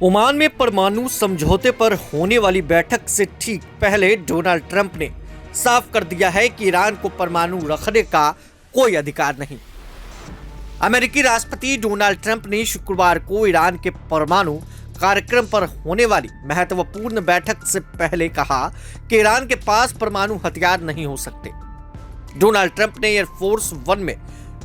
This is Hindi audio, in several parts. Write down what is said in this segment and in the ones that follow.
ओमान में परमाणु समझौते पर होने वाली बैठक से ठीक पहले डोनाल्ड ट्रंप ने साफ कर दिया है कि ईरान को परमाणु रखने का कोई अधिकार नहीं। अमेरिकी राष्ट्रपति डोनाल्ड ट्रंप ने शुक्रवार को ईरान के परमाणु कार्यक्रम पर होने वाली महत्वपूर्ण बैठक से पहले कहा कि ईरान के पास परमाणु हथियार नहीं हो सकते। डोनाल्ड ट्रंप ने एयरफोर्स वन में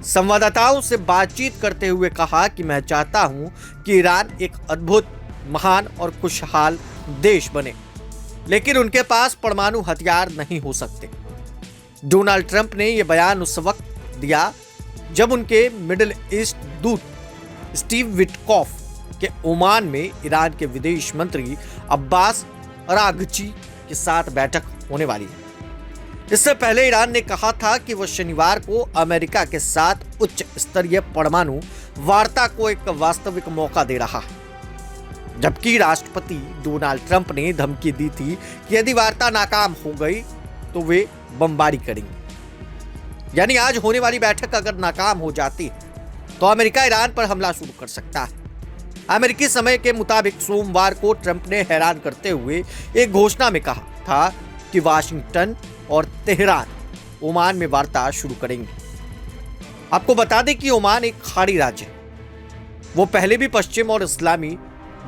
संवाददाताओं से बातचीत करते हुए कहा कि मैं चाहता हूं कि ईरान एक अद्भुत, महान और खुशहाल देश बने, लेकिन उनके पास परमाणु हथियार नहीं हो सकते। डोनाल्ड ट्रंप ने यह बयान उस वक्त दिया जब उनके मिडिल ईस्ट दूत स्टीव विटकॉफ के ओमान में ईरान के विदेश मंत्री अब्बास अरागची के साथ बैठक होने वाली है। इससे पहले ईरान ने कहा था कि वह शनिवार को अमेरिका के साथ उच्च स्तरीय परमाणु वार्ता को एक वास्तविक मौका दे रहा है, जबकि राष्ट्रपति डोनाल्ड ट्रंप ने धमकी दी थी कि यदि वार्ता नाकाम हो गई तो वे बमबारी करेंगे। यानी आज होने वाली बैठक अगर नाकाम हो जाती है तो अमेरिका ईरान पर हमला शुरू कर सकता है। अमेरिकी समय के मुताबिक सोमवार को ट्रंप ने हैरान करते हुए एक घोषणा में कहा था कि वाशिंगटन और तेहरान ओमान में वार्ता शुरू करेंगे। आपको बता दें कि ओमान एक खाड़ी राज्य है। वो पहले भी पश्चिम और इस्लामी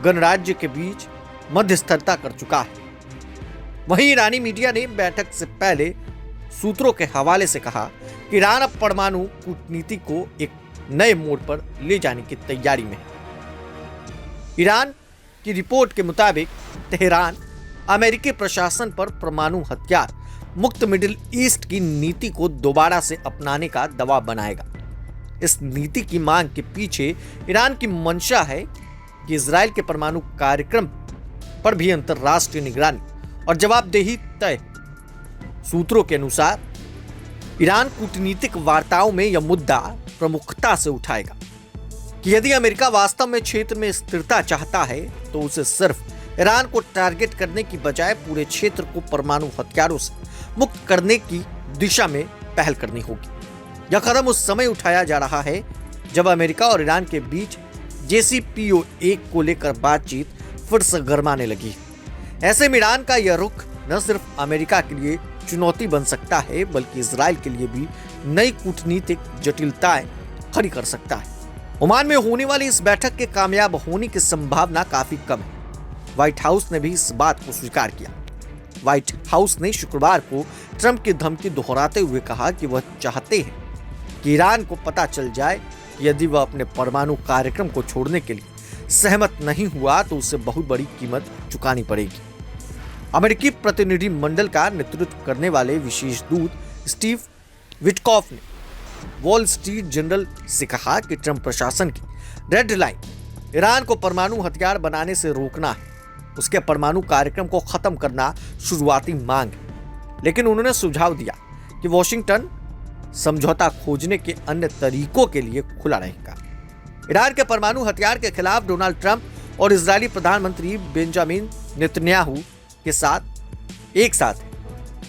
गणराज्य के बीच मध्यस्थता कर चुका है। वहीं ईरानी मीडिया ने बैठक से पहले सूत्रों के हवाले से कहा कि ईरान अब परमाणु कूटनीति को एक नए मोड़ पर ले जाने की तैयारी में है। ईरान की रिपोर्ट के मुताबिक तेहरान अमेरिकी प्रशासन पर परमाणु हथियार मुक्त मिडिल ईस्ट की नीति को दोबारा से अपनाने का दबाव बनाएगा। इस नीति की मांग के पीछे ईरान की मंशा है कि इजराइल के परमाणु कार्यक्रम पर भी अंतर्राष्ट्रीय निगरानी और जवाबदेही तय। सूत्रों के अनुसार ईरान कूटनीतिक वार्ताओं में यह मुद्दा प्रमुखता से उठाएगा कि यदि अमेरिका वास्तव में क्षेत्र में स्थिरता चाहता है तो उसे सिर्फ ईरान को टारगेट करने की बजाय पूरे क्षेत्र को परमाणु हथियारों से मुक्त करने की दिशा में पहल करनी होगी। यह कदम उस समय उठाया जा रहा है जब अमेरिका और ईरान के बीच JCPOA को लेकर बातचीत फिर से गरमाने लगी है। ऐसे में ईरान का यह रुख न सिर्फ अमेरिका के लिए चुनौती बन सकता है बल्कि इजराइल के लिए भी नई कूटनीतिक जटिलताएं खड़ी कर सकता है। ओमान में होने वाली इस बैठक के कामयाब होने की संभावना काफी कम है। व्हाइट हाउस ने भी इस बात को स्वीकार किया। व्हाइट हाउस ने शुक्रवार को ट्रंप की धमकी दोहराते हुए कहा कि वह चाहते हैं कि ईरान को पता चल जाए कि यदि वह अपने परमाणु कार्यक्रम को छोड़ने के लिए सहमत नहीं हुआ तो उसे बहुत बड़ी कीमत चुकानी पड़ेगी। अमेरिकी प्रतिनिधिमंडल का नेतृत्व करने वाले विशेष दूत स्टीव विटकॉफ ने वॉल स्ट्रीट जर्नल से कहा कि ट्रंप प्रशासन की रेड लाइन ईरान को परमाणु हथियार बनाने से रोकना है, उसके परमाणु कार्यक्रम को खत्म करना शुरुआती मांग है। लेकिन उन्होंने सुझाव दिया कि वॉशिंगटन समझौता खोजने के अन्य तरीकों के लिए खुला रहेगा। ईरान के परमाणु हथियार के खिलाफ डोनाल्ड ट्रंप और इजरायली प्रधानमंत्री बेंजामिन नेतन्याहू के साथ एक साथ है,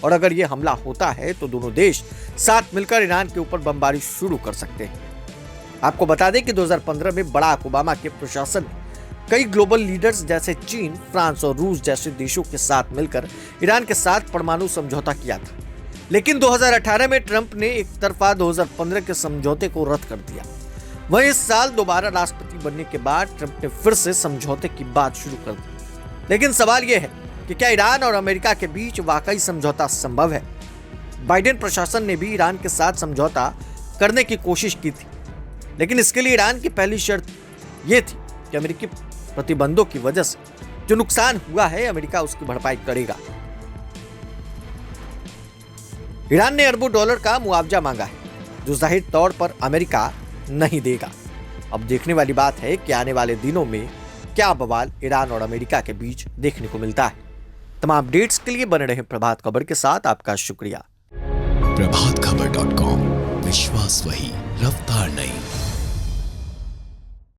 और अगर यह हमला होता है तो दोनों देश साथ मिलकर ईरान के ऊपर बमबारी शुरू कर सकते हैं। आपको बता दें कि 2015 में बराक ओबामा के प्रशासन ने कई ग्लोबल लीडर्स जैसे चीन, फ्रांस और रूस जैसे देशों के साथ मिलकर ईरान के साथ परमाणु समझौता किया था। लेकिन 2018 में ट्रंप ने एक तरफा 2015 के समझौते को रद्द कर दिया। वहीं इस साल दोबारा राष्ट्रपति बनने के बाद ट्रंप ने फिर से समझौते की बात शुरू कर दी। लेकिन सवाल यह है कि क्या ईरान और अमेरिका के बीच वाकई समझौता संभव है? बाइडेन प्रशासन ने भी ईरान के साथ समझौता करने की कोशिश की थी, लेकिन इसके लिए ईरान की पहली शर्त यह थी कि अमेरिकी प्रतिबंधों की वजह से जो नुकसान हुआ है अमेरिका उसकी भरपाई करेगा। ईरान ने अरबों डॉलर का मुआवजा मांगा है, जो जाहिर तौर पर अमेरिका नहीं देगा। अब देखने वाली बात है कि आने वाले दिनों में क्या बवाल ईरान और अमेरिका के बीच देखने को मिलता है। तमाम अपडेट्स के लिए बने रहें प्रभात खबर के साथ। आपका शुक्रिया। प्रभातखबर.com, विश्वास वही, रफ्तार नहीं।